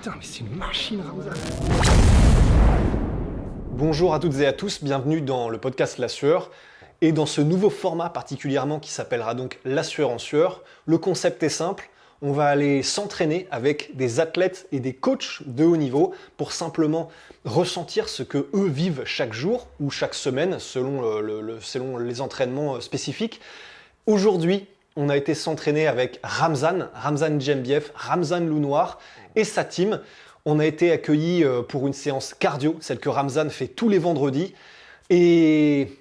Putain, mais c'est une machine, Ramzan. Bonjour à toutes et à tous, bienvenue dans le podcast La Sueur. Et dans ce nouveau format particulièrement qui s'appellera donc La Sueur en Sueur, le concept est simple. On va aller s'entraîner avec des athlètes et des coachs de haut niveau pour simplement ressentir ce que eux vivent chaque jour ou chaque semaine selon les entraînements spécifiques. Aujourd'hui, on a été s'entraîner avec Ramzan Djembiev, Ramzan Loup Noir et sa team. On a été accueillis pour une séance cardio, celle que Ramzan fait tous les vendredis. Et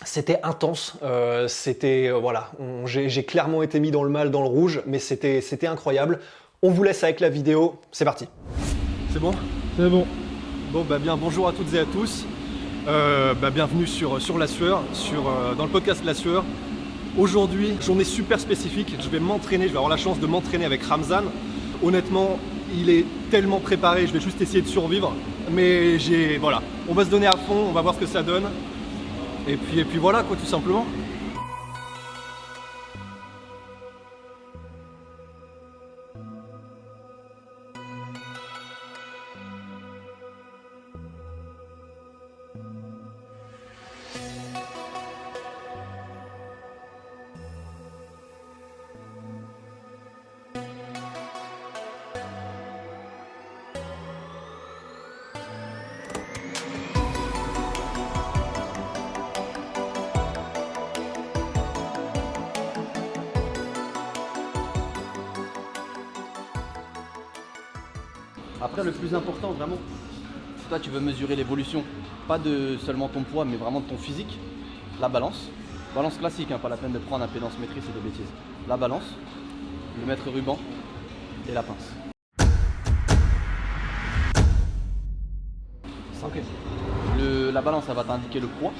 c'était intense, j'ai clairement été mis dans le mal, dans le rouge, mais c'était incroyable. On vous laisse avec la vidéo, c'est parti. C'est bon ? C'est bon. Bon, bonjour à toutes et à tous. Bienvenue sur La Sueur, dans le podcast La Sueur. Aujourd'hui, journée super spécifique, je vais avoir la chance de m'entraîner avec Ramzan. Honnêtement, il est tellement préparé, je vais juste essayer de survivre. Mais on va se donner à fond, on va voir ce que ça donne. Et puis voilà quoi, tout simplement. Après, le plus important, vraiment, si toi tu veux mesurer l'évolution, pas de seulement ton poids, mais vraiment de ton physique, la balance. Balance classique, pas la peine de prendre impédance maîtrise, c'est des bêtises. La balance, le mètre ruban et la pince. Ok. La balance, ça va t'indiquer le poids.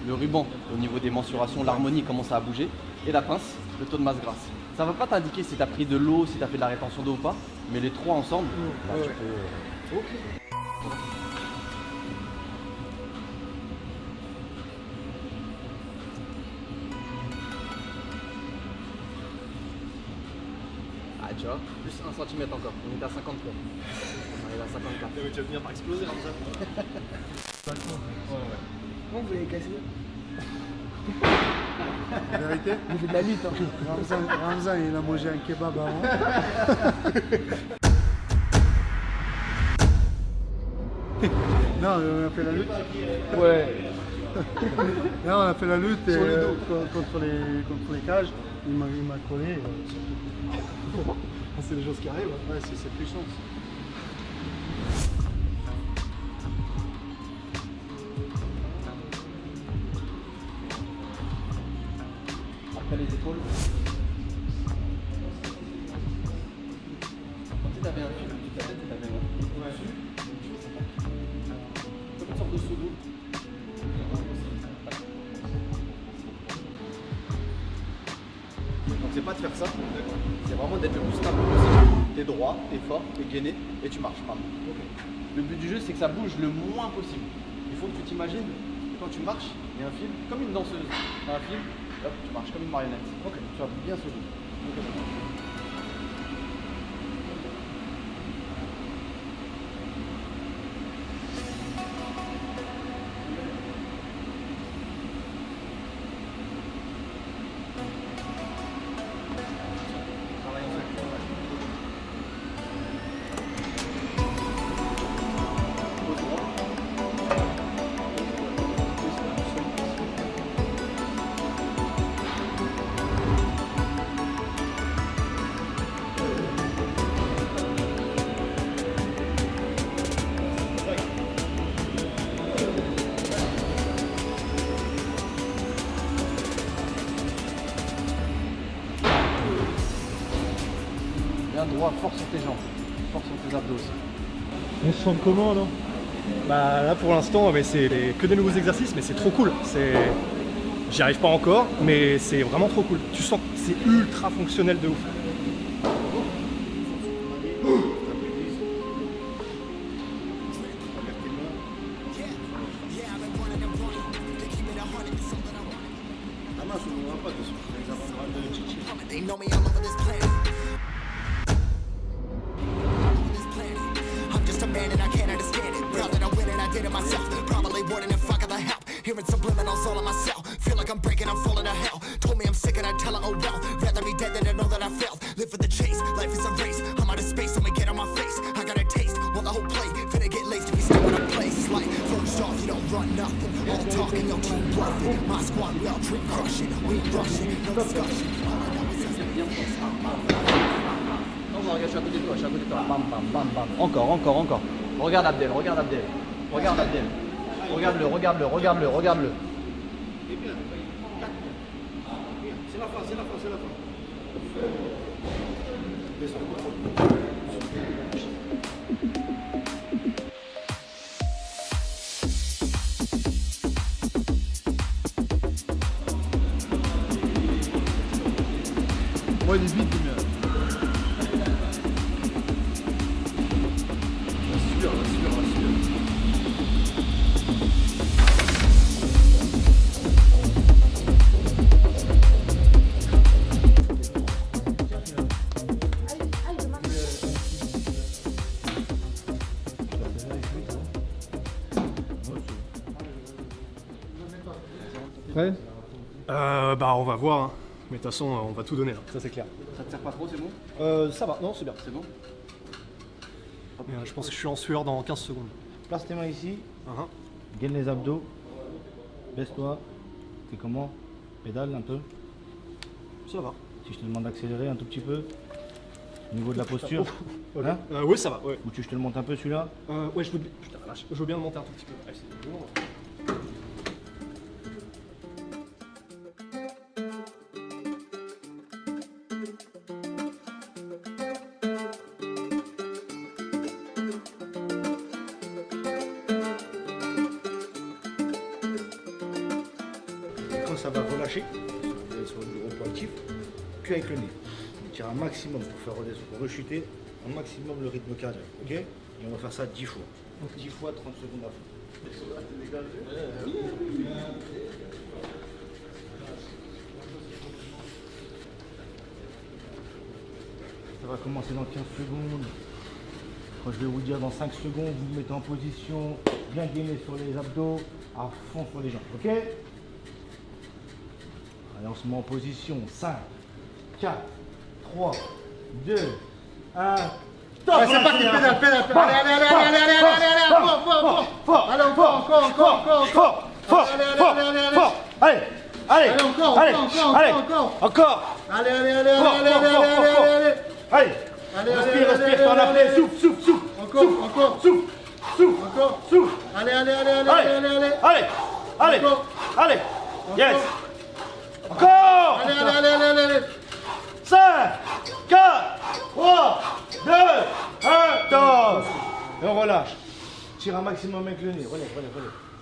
Le ruban, au niveau des mensurations, l'harmonie commence à bouger. Et la pince, le taux de masse grasse. Ça va pas t'indiquer si tu as pris de l'eau, si tu as fait de la rétention d'eau ou pas, mais les trois ensemble, tu peux... Ok. Ah, tu vois, plus 1 cm encore, on est à 53. On arrive à 54. Mais tu vas finir par exploser, Ramzan. Comment vous l'avez cassé? La vérité, Il fait de la lutte. Hein. Ramzan, il a mangé un kebab avant. Non, on a fait la lutte. Ouais. Non, on a fait la lutte contre les cages. Il m'a collé. C'est des choses qui arrivent. Ouais, c'est puissant. Après les épaules. Quand tu avais un fil, tu t'avais un dessus. Comme une sorte de sous-dos. Donc c'est pas de faire ça, c'est vraiment d'être le plus stable possible. T'es droit, t'es fort, t'es gainé et tu marches pas. Le but du jeu c'est que ça bouge le moins possible. Il faut que tu t'imagines, quand tu marches, il y a un fil, comme une danseuse. T'as un fil, hop, tu marches comme une marionnette. Tu vas bien sauter. Bien droit, force sur tes jambes, force sur tes abdos aussi. On se sent comment là? Là pour l'instant c'est que des nouveaux exercices, mais c'est trop cool. J'y arrive pas encore, mais c'est vraiment trop cool. Tu sens que c'est ultra fonctionnel de ouf. They know me all over this planet. more than if I got the help. Hearing subliminals all on my cell. Feel like I'm breaking, I'm falling to hell. Told me I'm sick and I tell her, oh well. Rather be dead than to know that I failed. Live for the chase, life is a race. I'm out of space, I'ma get on my face. I got a taste, want the whole plate. Finna get laced if you stuck in a place. Like, first off, you don't run nothing. All talking, your team bluffing. My squad, we all dream crushing. We rushing, no discussion. Non, regarde, je suis à côté de toi, je suis à côté de toi. Bam, bam, bam, bam. Encore, encore, encore. Regarde Abdel, regarde Abdel. Regarde Abdel. Regarde-le, regarde-le, regarde-le, regarde-le. C'est la fin, c'est la fin, c'est la fin. Moi, il est vite, mais. Rassure, rassure, rassure. Prêt? Bah on va voir, hein. Mais de toute façon on va tout donner, là. Ça c'est clair. Ça te sert pas trop, c'est bon? Ça va, non c'est bien. C'est bon? Je pense que je suis en sueur dans 15 secondes. Place tes mains ici, Uh-huh. gaine les abdos, baisse-toi. T'es comment? Pédale un peu. Ça va. Si je te demande d'accélérer un tout petit peu, au niveau de la posture. Ok. Hein? Oui ça va, ouais. Ou tu je te le monte un peu celui-là? Ouais je veux bien. Putain la vache, je veux bien le monter un tout petit peu. Allez, c'est bon. Quand ça va relâcher, sur le repos actif, puis avec le nez. On tire un maximum pour faire redescendre, pour rechuter un maximum le rythme cardiaque. Ok? Et on va faire ça 10 fois. 10 fois 30 secondes à fond. Ça va commencer dans 15 secondes. Quand je vais vous dire dans 5 secondes, vous vous mettez en position, bien gainé sur les abdos, à fond sur les jambes. Ok? Allez, on se met en position. 5, 4, 3, 2, 1. Stop! C'est parti, pédale, pédale, pédale. Allez, allez, allez, allez, allez, allez, allez, fort, fort, fort. Allez, encore. Allez, allez, allez, encore. Encore. Allez, allez, allez, allez, allez. Allez, respire, par la plaie, souffle. Encore. Souffle. Allez. Allez. Yes. Encore. Allez. 5, 4, 3, 2, 1, top. Et on relâche. Tire un maximum avec le nez. Relève.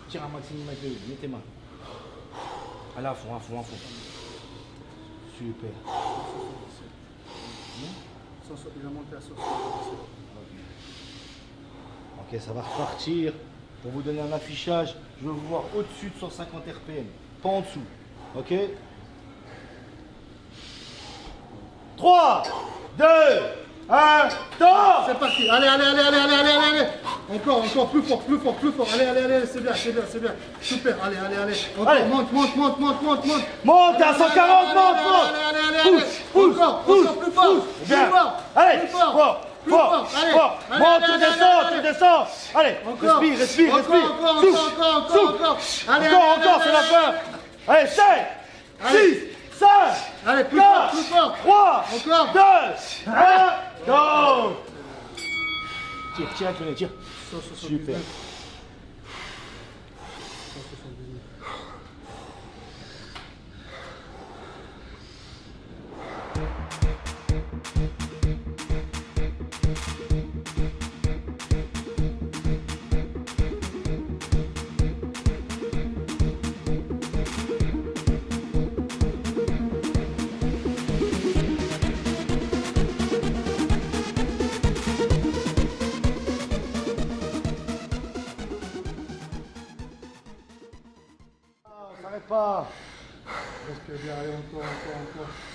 Tire un maximum avec le nez. Mets tes mains. Allez, à fond. Super. Il a monté à 60. Ok, ça va repartir. Pour vous donner un affichage, je veux vous voir au-dessus de 150 RPM, pas en dessous. Ok? 3, 2, 1, top! C'est parti. Allez. Encore, plus fort. Allez, c'est bien. Super, allez. Encore, allez. Monte. Monte à 140, monte. Pousse, plus fort. Bien. Allez, plus fort. Monte, tu descends. Allez, respire. Souffle. Encore, c'est la fin. Allez, 7, 6, 5, allez, plus fort. 3, encore. 2, 1, go. Tire avec le nez, tire. Super. Pas. Respire bien, allez, encore.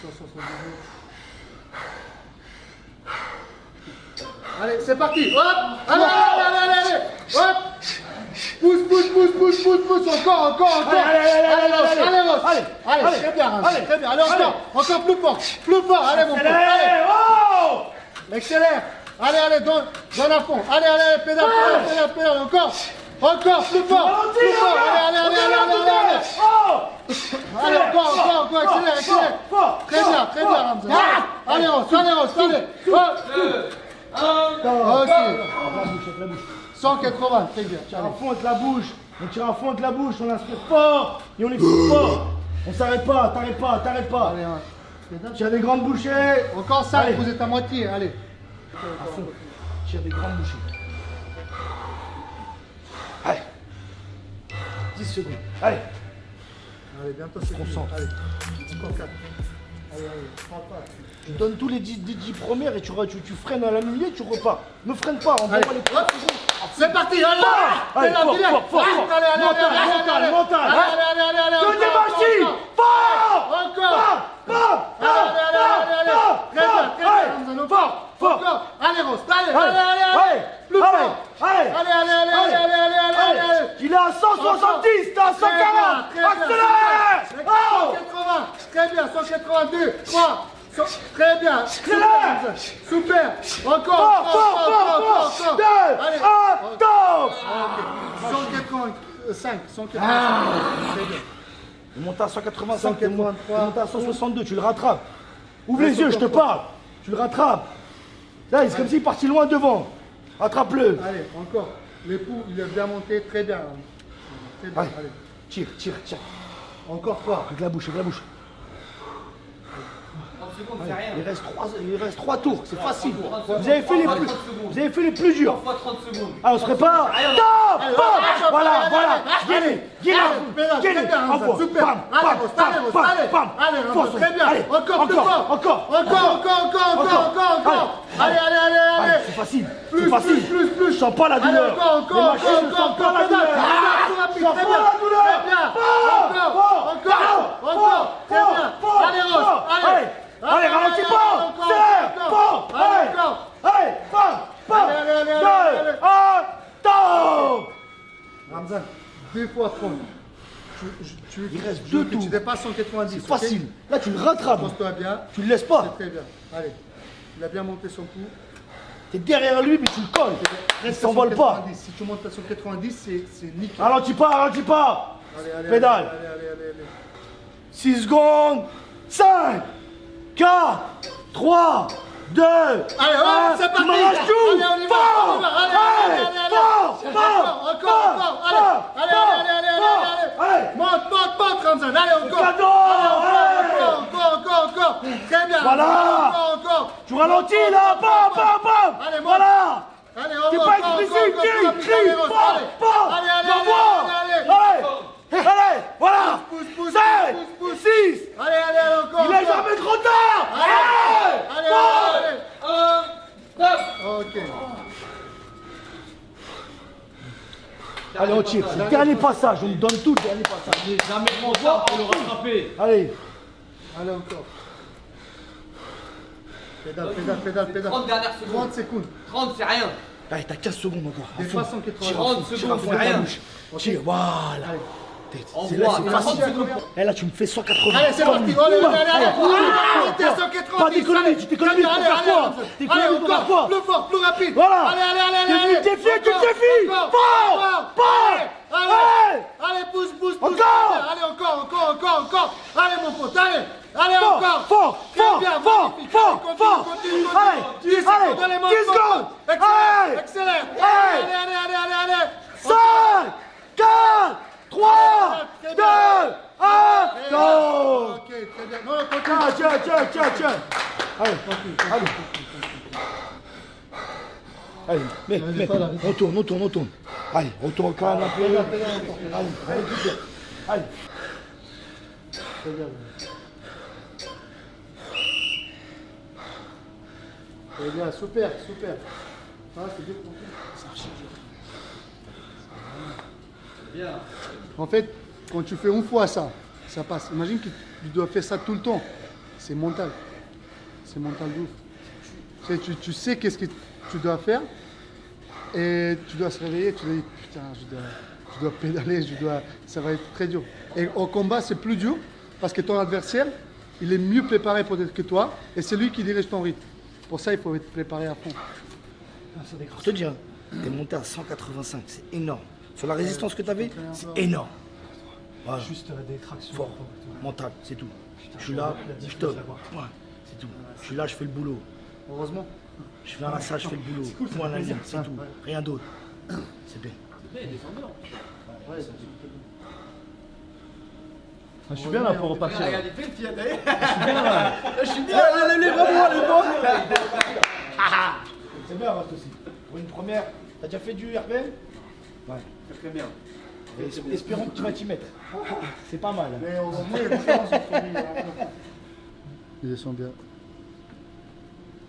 178. Allez, c'est parti. Hop. Allez. Hop. Pousse, encore. Allez, Ross. Allez, très bien, Ramzan, très bien. Allez, encore plus fort. Allez, mon pote. Allez. Oh! Accélère. Allez, donne à fond. Allez, pédale, encore, plus fort. Allez. Allez, encore, accélère. Très bien, Ramzan. Allez, Ross, allez. Ok. 180, très bien. On tire à fond avec la bouche. On inspire fort et on expire fort. On s'arrête pas, t'arrêtes pas. Allez, Tire des grandes bouchées. encore 5, Allez. vous êtes à moitié, allez. À fond. Tire des grandes bouchées. Allez. 10 secondes. Allez. Allez, bientôt c'est fini. Concentre. Allez, encore 4. Allez, parle pas. Tu donnes tous les 10 premières et tu freines à la milieu, tu repars. Ne freine pas, on voit Allez, pas les hop, c'est parti, allez, Allez, fort. Mental. allez, Que des machines. Fort. encore, allez, Fort. encore, allez, Ross, allez, plus fort, Allez. allez, Il est à 170, t'es à 140. Accélère. 180, très bien, 182, 3, très bien, super, encore, 2, 1, top. 185, très bien. Il monte à 185, 183. il monte à 162, tu le rattrapes. Ouvre les yeux, je te parle. Tu le rattrapes. Là, c'est comme s'il est parti loin devant. Rattrape-le. Allez, encore, l'époux, il est bien monté, très bien. Très bien, Allez. allez. Tire. Encore 3. Avec la bouche. Il reste 3 tours, c'est facile. Vous avez fait les plus durs. Ah, on se prépare. Top. Voilà. Gainez. Envoie. Super. Allez, Force. très bien. Allez, Encore plus fort. encore. Allez. C'est facile. Plus. Je sens pas la douleur. Encore. Les machines ne sentent pas la douleur. Très bien. Encore. Très bien. Allez, Ross. Allez, ralentis pas. Serre. Fort. Allez, pas. 2, 1, top. Ramzan, 2 fois 30. Il reste je veux 2 que tours. tu dépasses 190. C'est facile. Là, tu le rattrapes. Pose-toi bien. Tu le laisses pas. C'est très bien. Allez. Il a bien monté son coup. T'es derrière lui, mais tu le colles. Il Reste à s'envole pas. 190. Si tu montes à 190, c'est nickel. Ralentis pas. Allez. Pédale. Allez. 6 secondes. 5, 4, 3, 2, 1. Allez, c'est parti. Tu m'arraches tout. Allez, on y va. Fort. Allez. Encore. Allez. Monte, Ramzan. Allez, encore. Encore. Très bien. Voilà. Encore. Tu ralentis là. Bam. Allez, monte. Voilà. Allez, T'es pas expressif. Crie. Fort. Allez, voilà. Pousse. 7, 6. Allez, encore. Il est jamais trop tard. Allez. Ok. Allez, on tire. C'est le dernier passage. On me donne tout le dernier passage. Jamais trop tard pour le rattraper. Allez. Allez, encore. Pédale. 30 dernières secondes. 30 secondes. 30, c'est rien. Allez, t'as 15 secondes encore. À Des fond. façons 80. Tire à fond, 30 tire à secondes, fond c'est avec la rien. bouche. Tire, voilà. C'est là, Envoie, c'est t'as 30 facile. secondes. Et là, tu me fais 180. Allez, c'est parti. Allez. Montez à 190. Pas d'économie, tu t'économises pour faire quoi? T'économises pour faire quoi? Plus fort, plus rapide. Voilà. Allez. T'es venu défier, tu me défies. Fort. Allez, pousse. Encore. Allez, encore. Allez, mon pote, allez, encore. Fort. Très bien, magnifique. Continue. Allez, 10 secondes, allez, 10 secondes. Accélère. Allez. 5, 4, 3, 2, 1, go. Ok, très bien. Non, continue. Tiens. Allez, mais, on tourne. Allez, retourne quand même un peu. Allez. Très bien. Très bien, super. Ah, c'est bien. Bien. En fait, quand tu fais une fois ça passe. Imagine que tu dois faire ça tout le temps. C'est mental. C'est mental de ouf. Tu sais qu'est-ce que tu dois faire et tu dois se réveiller. Tu dois dire, putain, je dois pédaler, ça va être très dur. Et au combat, c'est plus dur parce que ton adversaire, il est mieux préparé peut-être que toi et c'est lui qui dirige ton rythme. Pour ça, il faut être préparé à fond. Je te dis, hein, t'es monté à 185, c'est énorme. Sur la résistance que t'avais, c'est énorme. Voilà. Juste des tractions. Fort, mental, c'est tout. Je suis là, je top. Ouais, c'est tout. Je suis là, je fais le boulot. Heureusement. Je fais un massage, je fais le boulot. Point à la ligne, c'est tout. Rien d'autre. C'est bien. Je suis bien là pour repartir. Je suis bien, allez, vraiment, allez, bon. C'est bien, Rust aussi. Pour une première, t'as déjà fait du RPM? Ouais. Très bien. Espérons que tu vas t'y mettre. C'est pas mal. Mais heureusement, il y a des différences entre lui et l'autre. Il descend bien.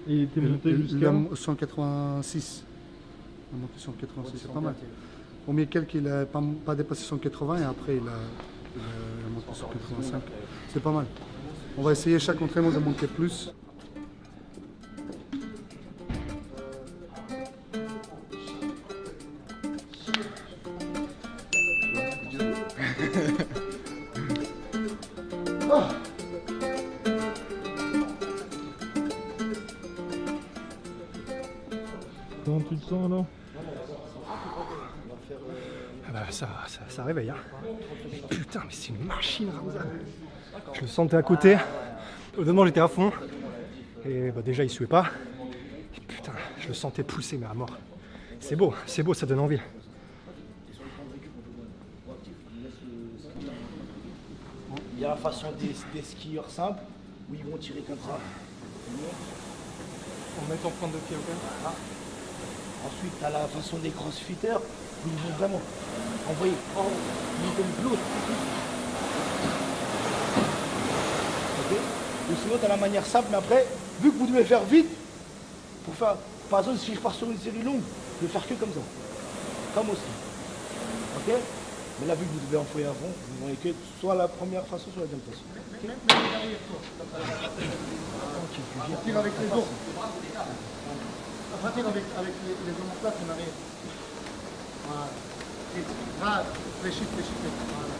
Il était monté Il jusqu'à... a 186. Il a monté 186, c'est pas mal. Premier quelques, il n'a pas dépassé 180 et après il a monté 185. C'est pas mal. On va essayer chaque entraînement de monter plus. Comment tu te sens là? Ça réveille. Hein. Mais putain, mais c'est une machine, Ramzan. Je le sentais à côté. Honnêtement, j'étais à fond. Et bah, déjà, il suait pas. Et putain, je le sentais pousser, mais à mort. C'est beau, ça donne envie. Il y a la façon des skieurs simples où ils vont tirer comme ça. On met en pointe de pied, ok? Voilà. Ensuite, tu as la façon des crossfitters où ils vont vraiment envoyer ils donnent de l'autre. Ok. Ou sinon, tu as la manière simple, mais après, vu que vous devez faire vite, pour faire, par exemple, si je pars sur une série longue, je vais faire que comme ça. Comme aussi. Ok. Mais là, vu que vous devez envoyer à fond, vous voyez que soit la première façon, soit la deuxième façon. Tire avec les dos. Tire avec les omoplates en arrière. Voilà. Grave, fléchis. Voilà.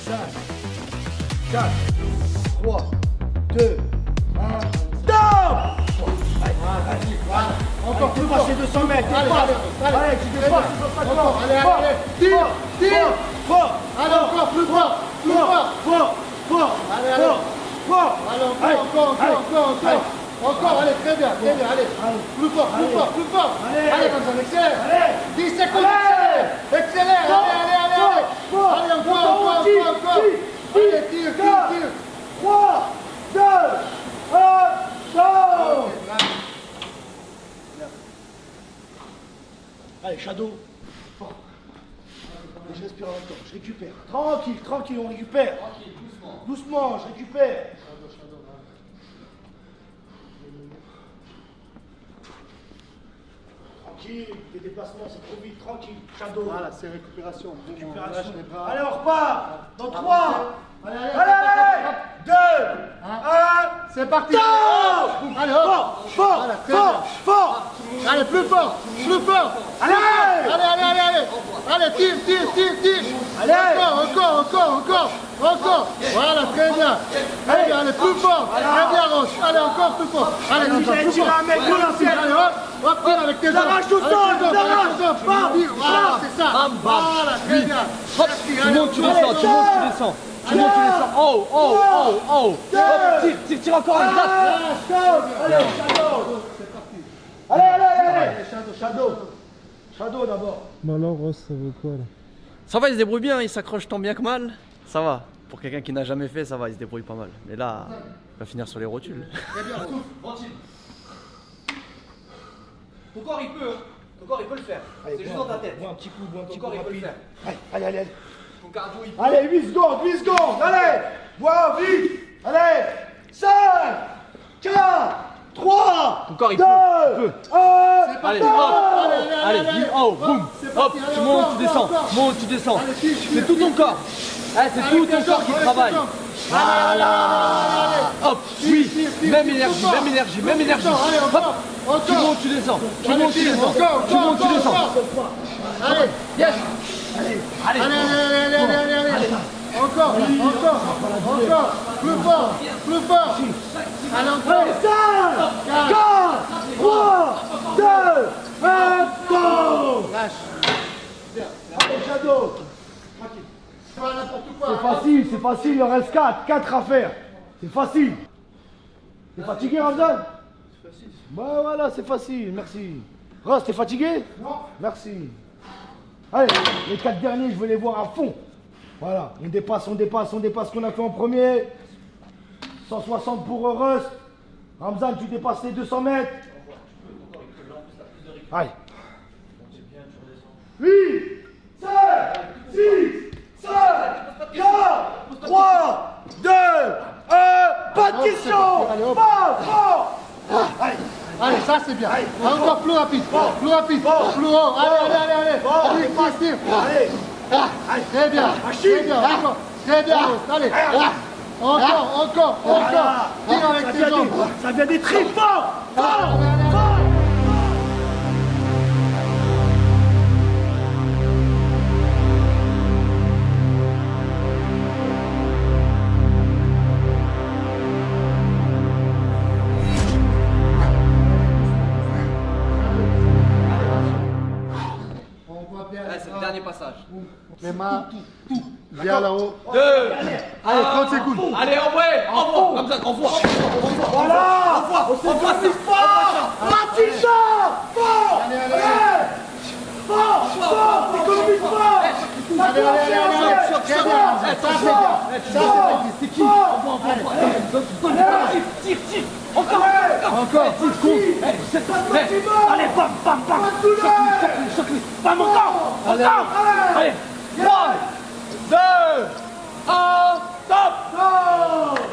Cinq, 4, 3, 2, 1, stop! Encore plus fort, c'est 200 mètres. Allez, tu dépasses. Encore, allez. Tire. Allez, encore plus fort. Allez. Allez, encore, allez, très bien, allez. Plus fort. Allez, comme ça, accélère. 10 secondes, accélère. Allez, encore. Allez, tire. 3, 2, 1, stop! Allez, shadow. Et je respire en même temps, je récupère. Tranquille, on récupère. Doucement, je récupère. Tranquille, tes déplacements, c'est trop vite, tranquille. Shadow. Voilà, c'est récupération. Récupération. Lâche les bras. Allez, on repart. Dans 3. Allez. 2, 1. C'est parti. Stop! Allez, hop. Voilà, très bien. Fort. Allez, plus fort. Allez, tire. Allez. Encore. Voilà, très bien. Allez, plus fort. Très bien, Roche. Allez, encore plus fort. Allez, comme ça, plus fort. Allez, hop, tire avec tes jambes. Arrache tout seul, Voilà, c'est ça. Voilà, très bien. Tu montes, tu descends. Oh. Hop, tire encore un gratte. Allez. Shadow d'abord. Bah alors, Ross, ça vaut quoi là? Ça va, il se débrouille bien, il s'accroche tant bien que mal. Ça va. Pour quelqu'un qui n'a jamais fait, ça va, il se débrouille pas mal. Mais là, il va finir sur les rotules. Très bien, Ton corps, il peut le faire. C'est juste dans ta tête. Bois un petit coup rapide. Allez. Ton cardio, il peut. Allez, 8 secondes. Allez. Bois vite. Allez. 5, 4, 3, Ton corps, il 2, peut. 1. Allez, boum. Hop, tu montes, tu descends. Allez, tire. C'est tout ton corps. C'est tout ton corps qui travaille. Hop, oui, même énergie, même énergie, même énergie. Hop, tu montes, tu descends, tu montes, tu descends, tu montes, tu descends. Allez, Yes. allez. Encore, plus fort. Allez, encore. 5, 4, 3, 2, 1, go. Lâche. Allez, Shadow. Pas n'importe quoi. C'est facile, il en reste 4 à faire. C'est facile. T'es fatigué, Ramzan? C'est facile. Bah voilà, c'est facile, merci. Ross, t'es fatigué? Non. Merci. Allez, les 4 derniers, je veux les voir à fond. Voilà, on dépasse ce qu'on a fait en premier. 160 pour Rust. Ramzan, tu dépasses les 200 mètres. Allez. 8, 7, 6, 5, 4, 3, 2, 1, pas de question. Allez, ça c'est bien. Encore plus rapide, plus haut. Allez. Très bien, encore. Très bien, allez. Encore. Tire avec tes jambes. Ça vient des tripes, fort. C'est le dernier passage. Les mains, viens là-haut. 2, Allez, 30 secondes. allez, envoie, comme ça, envoie. Voilà. On s'est fort. Fort. Économie fort. C'est qui? Tire. Encore. C'est pas maximum. Allez, bam. Choque-lui. Bam, encore. Allez. 3, 2, 1, stop.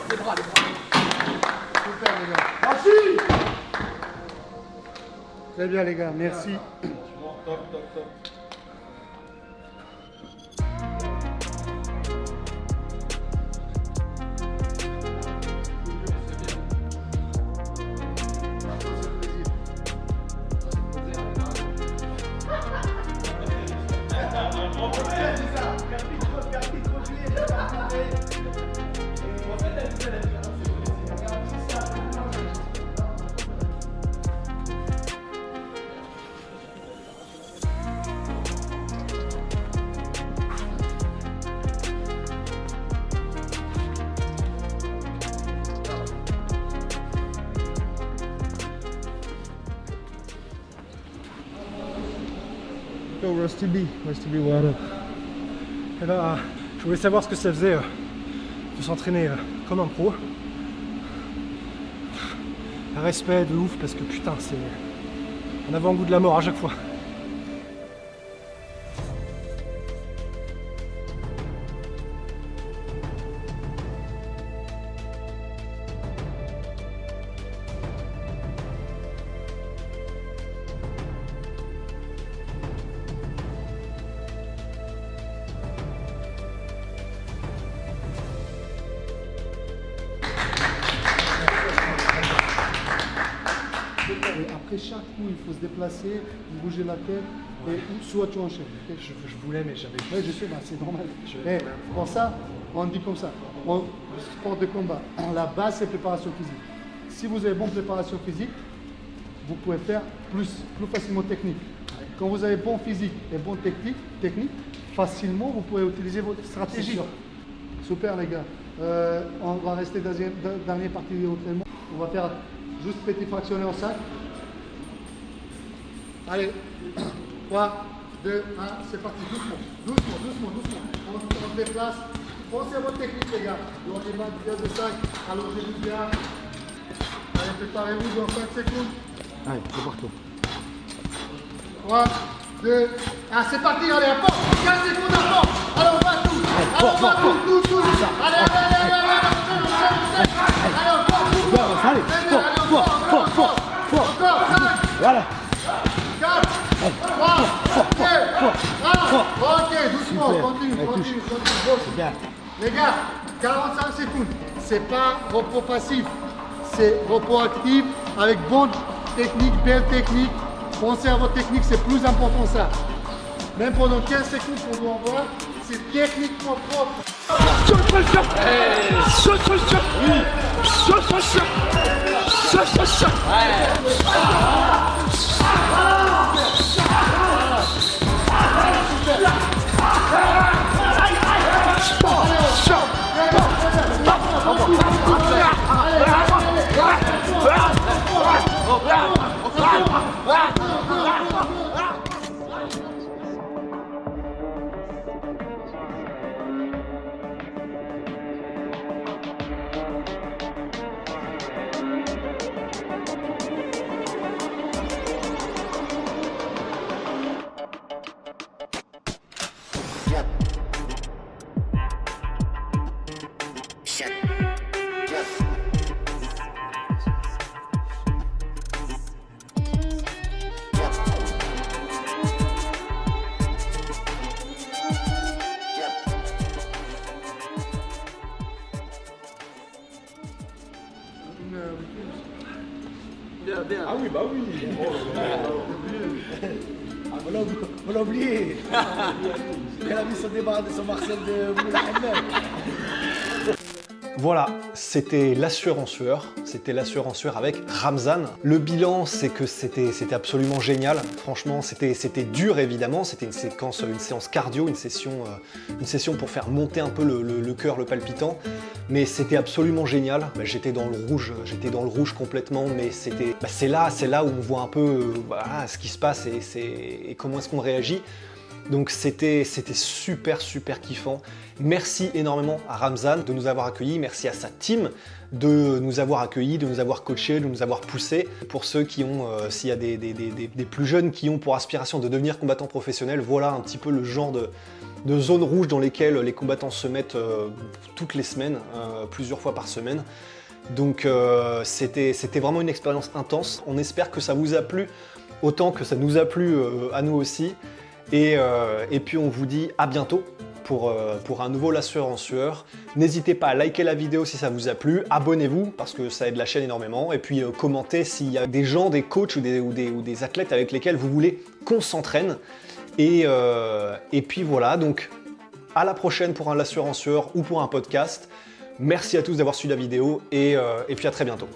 Les bras. Super les gars. Vas-y. Très bien les gars, merci. Top. Yo, Rusty B, what up? Et là, je voulais savoir ce que ça faisait de s'entraîner comme un pro. Respect de ouf parce que putain, c'est un avant-goût de la mort à chaque fois. Et après chaque coup, il faut se déplacer, bouger la tête, et soit tu enchaînes. Okay? Je voulais, mais j'avais. Oui, je sais, bah, c'est normal. Pour ça, on dit comme ça. Sport de combat, la base, c'est préparation physique. Si vous avez bonne préparation physique, vous pouvez faire plus facilement technique. Quand vous avez bon physique et bonne technique, facilement, vous pouvez utiliser votre stratégie. Super, les gars. On va rester dans la dernière partie de l'entraînement. On va faire juste petit fractionné en 5. Allez, 3, 2, 1, c'est parti. Doucement. On se déplace. Pensez à votre technique, les gars. Donc, les mains bien de 5. Allongez-vous bien. Allez, préparez-vous dans 5 secondes. Allez, c'est parti. 3, 2, 1, c'est parti. Allez, à fond. 15 secondes à fond. Allez, on va tout. Allez, on va tout. Allez, fort. Encore 5. Voilà. 4, 3, 2, 1. Ok, doucement. Super. Continue. C'est bien. Les gars, 45 secondes. C'est pas repos passif, c'est repos actif avec bonne technique, belle technique. Pensez à votre technique, c'est plus important ça. Même pendant 15 secondes qu'on doit voir, c'est techniquement propre. Ah oui, bah oui. On l'a oublié. Elle a mis son débat de son Marcel de Moulin. Voilà, c'était La Sueur en Sueur. C'était La Sueur en Sueur avec Ramzan. Le bilan, c'est que c'était absolument génial. Franchement, c'était dur évidemment. C'était une séance cardio, une session pour faire monter un peu le cœur, le palpitant. Mais c'était absolument génial. J'étais dans le rouge complètement. Mais c'est là où on voit un peu voilà, ce qui se passe et comment est-ce qu'on réagit. Donc c'était super kiffant. Merci énormément à Ramzan de nous avoir accueillis, merci à sa team de nous avoir accueillis, de nous avoir coachés, de nous avoir poussés. Pour ceux qui ont, s'il y a des plus jeunes qui ont pour aspiration de devenir combattants professionnels, voilà un petit peu le genre de zone rouge dans lesquelles les combattants se mettent toutes les semaines, plusieurs fois par semaine. Donc c'était vraiment une expérience intense. On espère que ça vous a plu autant que ça nous a plu à nous aussi. Et puis on vous dit à bientôt pour un nouveau La Sueur en Sueur. N'hésitez pas à liker la vidéo si ça vous a plu, abonnez-vous parce que ça aide la chaîne énormément, et puis commentez s'il y a des gens, des coachs ou des athlètes avec lesquels vous voulez qu'on s'entraîne. Et puis voilà, donc à la prochaine pour un La Sueur en Sueur ou pour un podcast. Merci à tous d'avoir suivi la vidéo et puis à très bientôt.